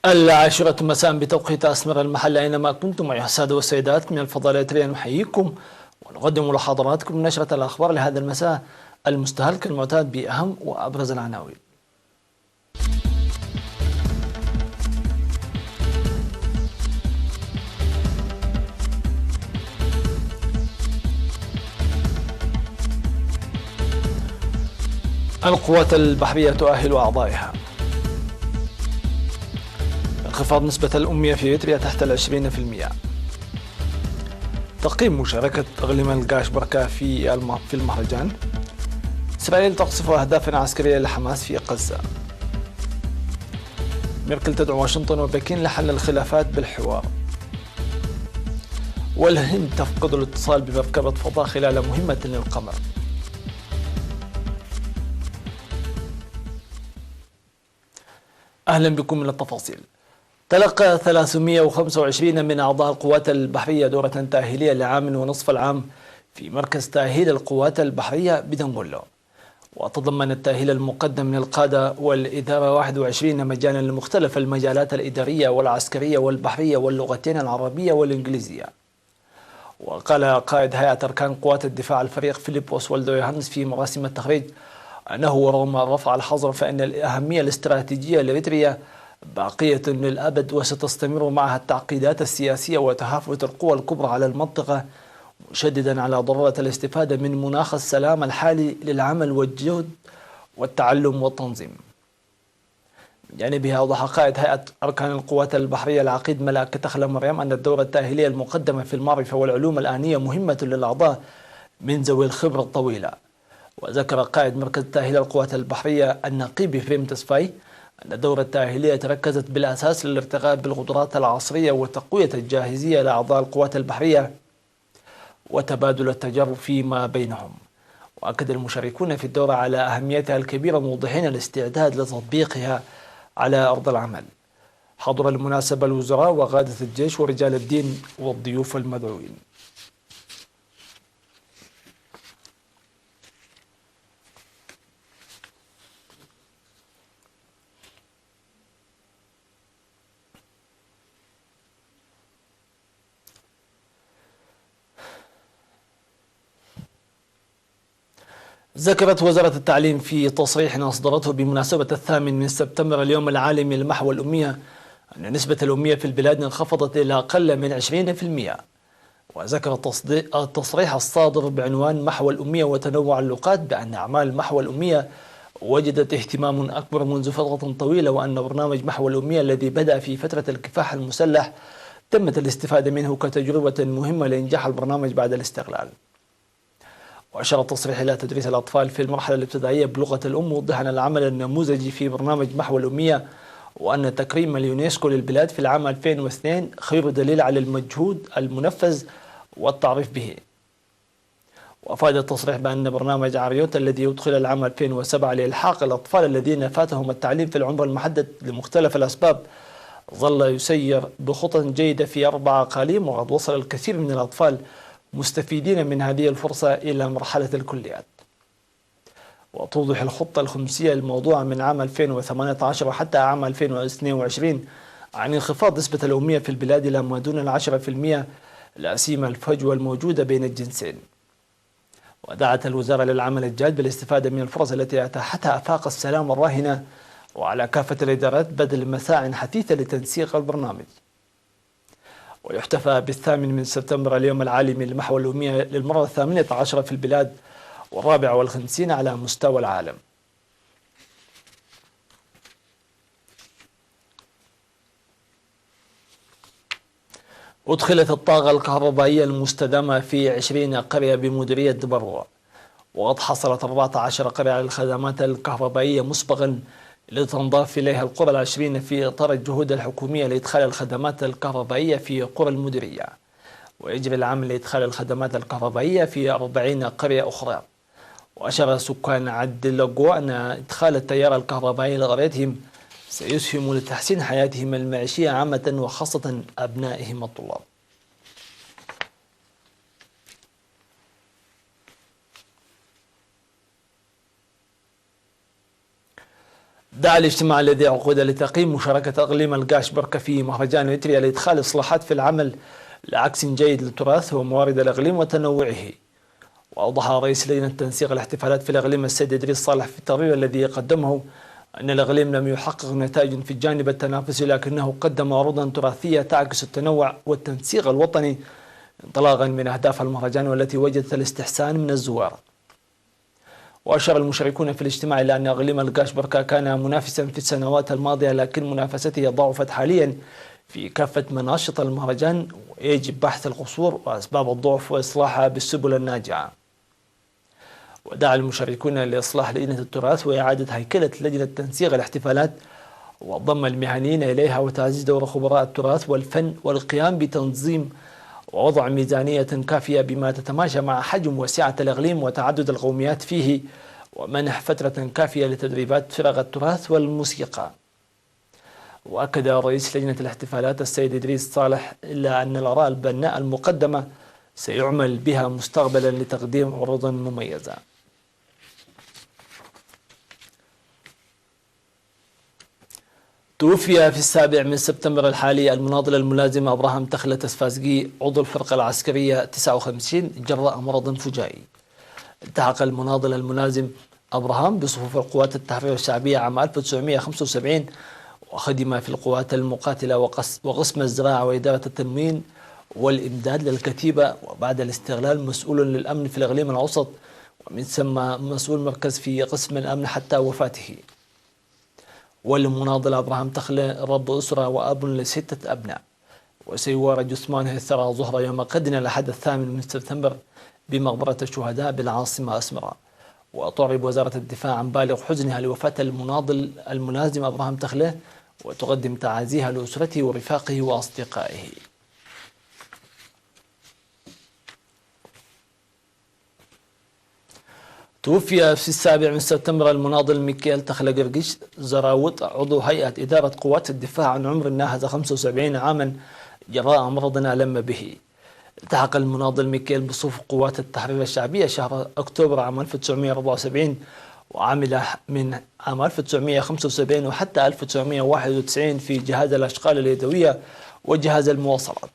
العاشرة مساء بتوقيت أسمر المحل أينما كنتم أيها السادة والسيدات من الفضاء الإثرية نحييكم ونقدم لحضراتكم نشرة الأخبار لهذا المساء المستهل كالمعتاد بأهم وأبرز العناوين. القوات البحرية تؤهل أعضائها. انخفاض نسبة الأمية في إريتريا تحت 20%. تقييم مشاركة غليمان القاشبركة في المهرجان. إسرائيل تقصف أهدافا عسكرية لحماس في غزة. ميركل تدعو واشنطن وبكين لحل الخلافات بالحوار. والهند تفقد الاتصال بمركبة فضاء خلال مهمة للقمر. أهلا بكم من التفاصيل. تلقى 325 من أعضاء القوات البحرية دورة تأهيلية لعام ونصف العام في مركز تأهيل القوات البحرية بدنغولو، وتضمن التأهيل المقدم من القادة والإدارة 21 مجالا لمختلف المجالات الإدارية والعسكرية والبحرية واللغتين العربية والإنجليزية. وقال قائد هيئة أركان قوات الدفاع الفريق فيليب أوسوالدو يوهانس في مراسم التخريج أنه رغم رفع الحظر فإن الأهمية الاستراتيجية لإريتريا باقية للأبد، وستستمر معها التعقيدات السياسية وتهافت القوى الكبرى على المنطقة، مشددا على ضرورة الاستفادة من مناخ السلام الحالي للعمل والجهد والتعلم والتنظيم. من جانبها أوضح قائد هيئة أركان القوات البحرية العقيد ملاك تخلى مريم أن الدورة التأهيلية المقدمة في المعرفة والعلوم الآنية مهمة للأعضاء من ذوي الخبرة الطويلة. وذكر قائد مركز تأهيل القوات البحرية النقيب فريم تسفاي أن الدورة التأهيلية تركزت بالأساس للارتقاء بالقدرات العصرية وتقوية الجاهزية لأعضاء القوات البحرية وتبادل التجارب فيما بينهم. وأكد المشاركون في الدورة على أهميتها الكبيرة موضحين الاستعداد لتطبيقها على أرض العمل. حضر المناسبة الوزراء وقادة الجيش ورجال الدين والضيوف المدعوين. ذكرت وزارة التعليم في تصريح أصدرته بمناسبة 8 سبتمبر اليوم العالمي لمحو الأمية أن نسبة الأمية في البلاد انخفضت إلى أقل من 20%. وذكر التصريح الصادر بعنوان محو الأمية وتنوع اللغات بأن أعمال محو الأمية وجدت اهتمام أكبر منذ فترة طويلة، وأن برنامج محو الأمية الذي بدأ في فترة الكفاح المسلح تمت الاستفادة منه كتجربة مهمة لإنجاح البرنامج بعد الاستقلال. وأشار التصريح إلى تدريس الأطفال في المرحلة الابتدائية بلغة الأم، موضحا العمل النموذجي في برنامج محو الأمية، وأن تكريم اليونسكو للبلاد في العام 2002 خير دليل على المجهود المنفذ والتعريف به. وأفاد التصريح بأن برنامج عريوت الذي أدخل العام 2007 لإلحاق الأطفال الذين فاتهم التعليم في العمر المحدد لمختلف الأسباب ظل يسير بخطى جيدة في 4 أقاليم، وقد وصل الكثير من الأطفال مستفيدين من هذه الفرصة إلى مرحلة الكليات. وتوضح الخطة الخمسية الموضوعة من عام 2018 وحتى عام 2022 عن انخفاض نسبة الأمية في البلاد إلى ما دون 10% لا سيما الفجوة الموجودة بين الجنسين. ودعت الوزارة للعمل الجاد بالاستفادة من الفرص التي أتاحتها آفاق السلام الراهنة، وعلى كافة الإدارات بذل مساع حثيثة لتنسيق البرنامج. ويحتفى ب8 سبتمبر اليوم العالمي لمحو الأمية للمرة 18 في البلاد و54 على مستوى العالم. أدخلت الطاقة الكهربائية المستدامة في 20 قرية بمديرية دبرة، وقد حصلت 14 قرية على الخدمات الكهربائية مسبقا لتنضاف إليها القرى العشرين في إطار الجهود الحكومية لإدخال الخدمات الكهربائية في قرى المديرية. ويجري العمل لإدخال الخدمات الكهربائية في 40 قرية أخرى. وأشار سكان عدلقو أن إدخال التيار الكهربائي لقريتهم سيسهم لتحسين حياتهم المعيشية عامة وخاصة أبنائهم الطلاب. دعا الاجتماع الذي عقد لتقييم مشاركة إقليم القاش بركة في مهرجان إتريا لإدخال إصلاحات في العمل لعكس جيد للتراث وموارد الإقليم وتنوعه. وأوضح رئيس لجنة تنسيق الاحتفالات في الإقليم السيد إدريس صالح في التقرير الذي قدمه أن الإقليم لم يحقق نتائج في الجانب التنافسي، لكنه قدم عروضا تراثية تعكس التنوع والتنسيق الوطني انطلاقا من أهداف المهرجان والتي وجدت الاستحسان من الزوار. وأشار المشاركون في الاجتماع إلى أن إقليم القاش بركة كان منافسا في السنوات الماضية، لكن منافسته ضعفت حاليا في كافة مناشط المهرجان، ويجب بحث القصور وأسباب الضعف وإصلاحها بالسبل الناجعة. ودعا المشاركون لإصلاح لجنة التراث وإعادة هيكلة لجنة تنسيق الاحتفالات وضم المهنيين إليها وتعزيز دور خبراء التراث والفن والقيام بتنظيم ووضع ميزانية كافية بما تتماشى مع حجم وسعة الإقليم وتعدد القوميات فيه، ومنح فترة كافية لتدريبات فرق التراث والموسيقى. وأكد رئيس لجنة الاحتفالات السيد إدريس صالح إلا أن الآراء البناء المقدمة سيعمل بها مستقبلا لتقديم عروض مميزة. توفي في 7 سبتمبر الحالي المناضل الملازم أبراهام تخلة تسفازقي عضو الفرقة العسكرية 59 جراء مرض فجائي. التحق المناضل الملازم أبراهام بصفوف القوات التحرير الشعبية عام 1975، وخدم في القوات المقاتلة وقسم الزراعة وإدارة التموين والإمداد للكتيبة، وبعد الاستغلال مسؤول للأمن في الإقليم الأوسط، ومن ثم مسؤول مركز في قسم الأمن حتى وفاته. والمناضل أبراهام تخلة رب أسرة وأب ل6 أبناء، وسيوارى جثمانه الثرى ظهر يوم غد الأحد 8 سبتمبر بمقبرة الشهداء بالعاصمة أسمرة. وتعرب وزارة الدفاع عن بالغ حزنها لوفاة المناضل الملازم أبراهام تخلة، وتقدم تعازيها لأسرته ورفاقه وأصدقائه. توفي في 7 سبتمبر المناضل ميكيل تخلة قرقش زراوط عضو هيئة إدارة قوات الدفاع عن عمر ناهز 75 عاما جراء مرض ألم به. التحق المناضل ميكيل بصفوف قوات التحرير الشعبية شهر أكتوبر عام 1974، وعمل من عام 1975 وحتى 1991 في جهاز الأشغال اليدوية وجهاز المواصلات،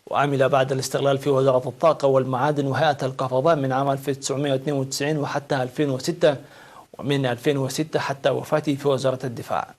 وعمل بعد الاستقلال في وزارة الطاقة والمعادن وهيئة الكهرباء من عام 1992 وحتى 2006، ومن 2006 حتى وفاته في وزارة الدفاع.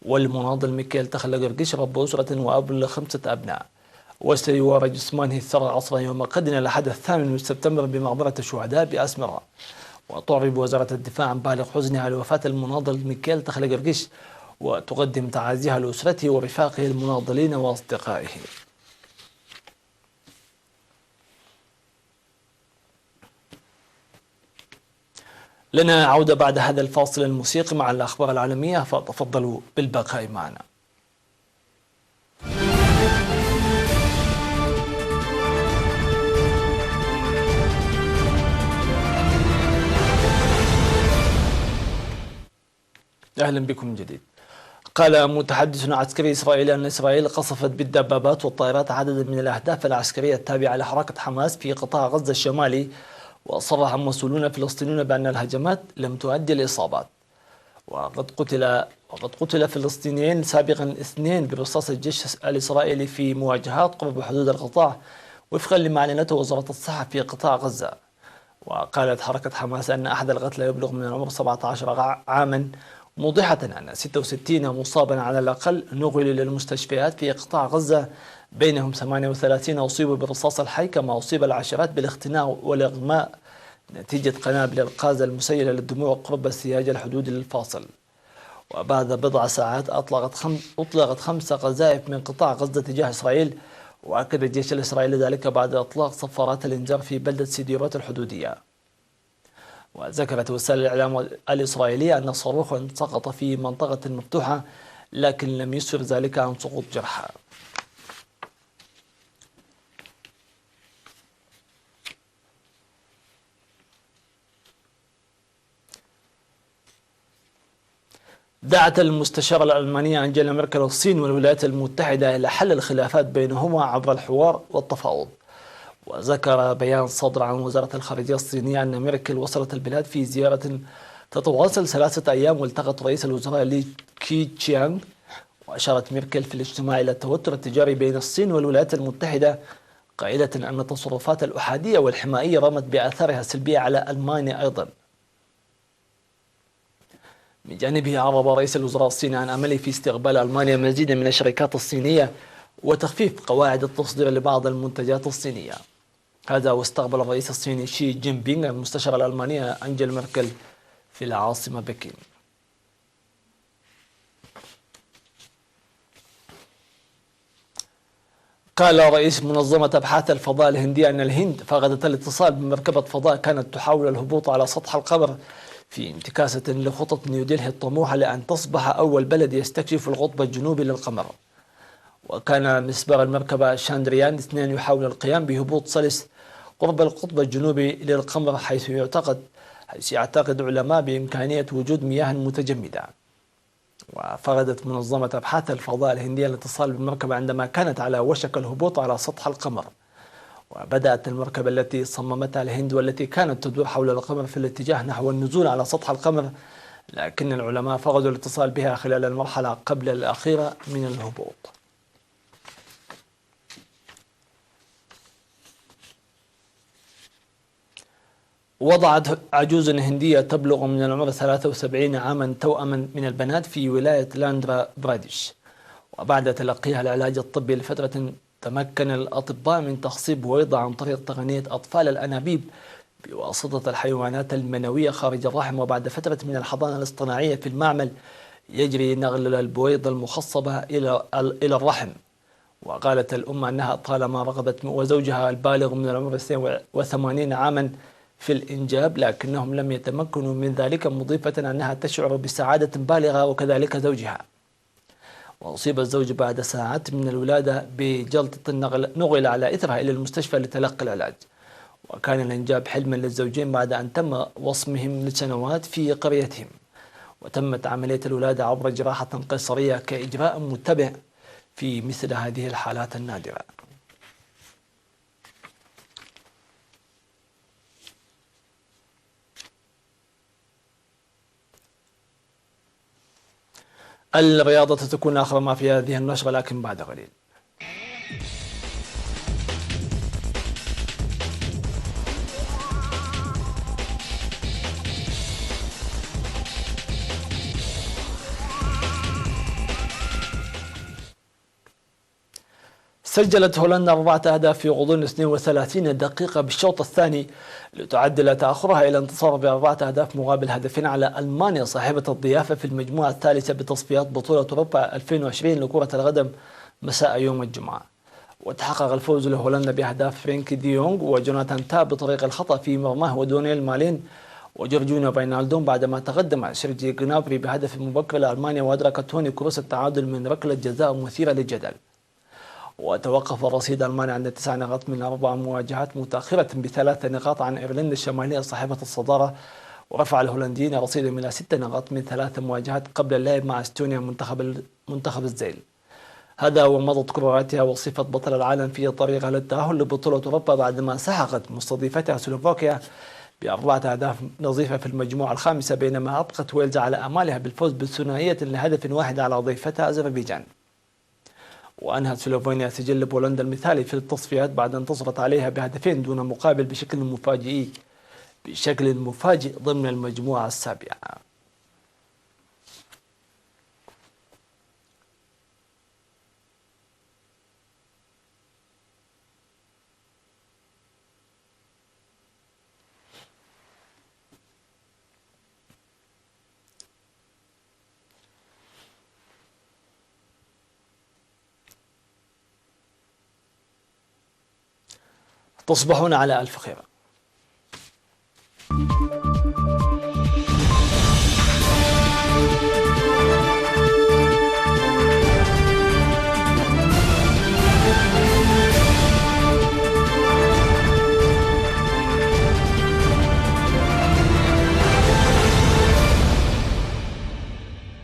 والمناضل ميكيل تخلة قرقش رب أسرة وأب ل5 أبناء، وسيوارى جثمانه الثرى عصرا يوم غد الأحد 8 سبتمبر بمقبرة الشهداء بأسمرة. وتعرب وزارة الدفاع عن بالغ حزنها لوفاة المناضل ميكيل تخلة قرقش، وتقدم تعازيها لأسرته ورفاقه المناضلين وأصدقائه. لنا عودة بعد هذا الفاصل الموسيقي مع الأخبار العالمية، فتفضلوا بالبقاء معنا. أهلا بكم من جديد. قال متحدث عسكري إسرائيلي أن إسرائيل قصفت بالدبابات والطائرات عددا من الأهداف العسكرية التابعة لحركة حماس في قطاع غزة الشمالي، وصرح مسؤولون فلسطينيون بأن الهجمات لم تؤدي لإصابات. وقد قتل فلسطينيين سابقا 2 برصاص الجيش الإسرائيلي في مواجهات قرب حدود القطاع، وفقا لما أعلنته وزارة الصحة في قطاع غزة. وقالت حركة حماس أن أحد القتلى يبلغ من العمر 17 عاما، موضحة أن 66 مصابا على الأقل نقلوا إلى المستشفيات في قطاع غزة، بينهم 38 أصيبوا بالرصاص الحي، كما أصيب العشرات بالاختناق والإغماء نتيجة قنابل الغاز المسيلة للدموع قرب السياج الحدودي للفاصل. وبعد بضع ساعات أطلقت 5 قذائف من قطاع غزة تجاه إسرائيل، وأكد الجيش الإسرائيلي ذلك بعد إطلاق صفارات الإنذار في بلدة سيديروت الحدودية. وذكرت وسائل الإعلام الإسرائيلية أن صاروخا سقط في منطقة مفتوحة، لكن لم يسفر ذلك عن سقوط جرحى. دعت المستشارة الألمانية أنجيلا ميركل الصين والولايات المتحدة إلى حل الخلافات بينهما عبر الحوار والتفاوض. وذكر بيان صادر عن وزارة الخارجية الصينية أن ميركل وصلت البلاد في زيارة تتواصل 3 أيام، والتقت رئيس الوزراء لي كيتشيانغ. وأشارت ميركل في الاجتماع إلى التوتر التجاري بين الصين والولايات المتحدة، قائلة أن التصرفات الأحادية والحمائية رمت بآثارها السلبية على ألمانيا أيضا. من جانبه عرب رئيس الوزراء الصيني عن أمله في استقبال ألمانيا مزيدا من الشركات الصينية وتخفيف قواعد التصدير لبعض المنتجات الصينية. هذا واستقبل الرئيس الصيني شي جين بينغ المستشارة الألمانية أنجيلا ميركل في العاصمة بكين. قال رئيس منظمة أبحاث الفضاء الهندية أن الهند فقدت الاتصال بمركبة فضاء كانت تحاول الهبوط على سطح القمر في انتكاسة لخطط نيودلهي الطموحة لأن تصبح أول بلد يستكشف القطب الجنوبي للقمر. وكان مسبار المركبة شاندريان 2 يحاول القيام بهبوط سلس قرب القطب الجنوبي للقمر، حيث يعتقد علماء بإمكانية وجود مياه متجمدة. وفقدت منظمة أبحاث الفضاء الهندية الاتصال بالمركبة عندما كانت على وشك الهبوط على سطح القمر. وبدأت المركبة التي صممتها الهند والتي كانت تدور حول القمر في الاتجاه نحو النزول على سطح القمر، لكن العلماء فقدوا الاتصال بها خلال المرحلة قبل الأخيرة من الهبوط. وضعت عجوز هندية تبلغ من العمر 73 عاما توأما من البنات في ولاية لاندرا براديش. وبعد تلقيها العلاج الطبي لفترة تمكن الأطباء من تخصيب بويضة عن طريق تقنية أطفال الأنابيب بواسطة الحيوانات المنوية خارج الرحم. وبعد فترة من الحضانة الاصطناعية في المعمل يجري نقل البويضة المخصبة إلى الرحم. وقالت الأم أنها طالما رغبت وزوجها البالغ من العمر 82 عاما في الإنجاب، لكنهم لم يتمكنوا من ذلك، مضيفة أنها تشعر بسعادة بالغة وكذلك زوجها. وأصيب الزوج بعد ساعات من الولادة بجلطة نقل على إثرها إلى المستشفى لتلقي العلاج. وكان الإنجاب حلما للزوجين بعد أن تم وصمهم لسنوات في قريتهم. وتمت عملية الولادة عبر جراحة قيصرية كإجراء متبع في مثل هذه الحالات النادرة. الرياضة تكون آخر ما في هذه النشرة، لكن بعد قليل. سجلت هولندا 4 أهداف في غضون 32 دقيقة بالشوط الثاني لتعدل تأخرها إلى انتصار ب4 أهداف مقابل هدفين على ألمانيا صاحبة الضيافة في المجموعة الثالثة بتصفيات بطولة أوروبا 2020 لكرة القدم مساء يوم الجمعة. وتحقق الفوز لهولندا بأهداف فرينكي دي يونغ وجوناثان تاه بطريق الخطأ في مرماه ودونيل مالين وجورجينيو باينالدوم، بعدما تقدم سيرجي جنابري بهدف مبكر لألمانيا وأدرك توني كروس التعادل من ركلة جزاء مثيرة للجدل. وتوقف رصيد ألمانيا عند 9 نقاط من 4 مواجهات، متأخرة ب3 نقاط عن إيرلندا الشمالية صاحبة الصدارة. ورفع الهولنديين رصيدهم إلى 6 نقاط من 3 مواجهات قبل اللعب مع استونيا منتخب الزيل. هذا ومضت كرواتيا وصفة بطل العالم في طريقها للتأهل لبطولة أوروبا بعدما سحقت مستضيفتها سلوفاكيا ب4 أهداف نظيفة في المجموعة الخامسة، بينما أبقت ويلز على آمالها بالفوز بالثنائية لهدف واحد على ضيفتها أذربيجان. وأنهت سلوفينيا سجل بولندا المثالي في التصفيات بعد أن انتصرت عليها بهدفين دون مقابل بشكل مفاجئ ضمن المجموعة السابعة. تصبحون على ألف خير.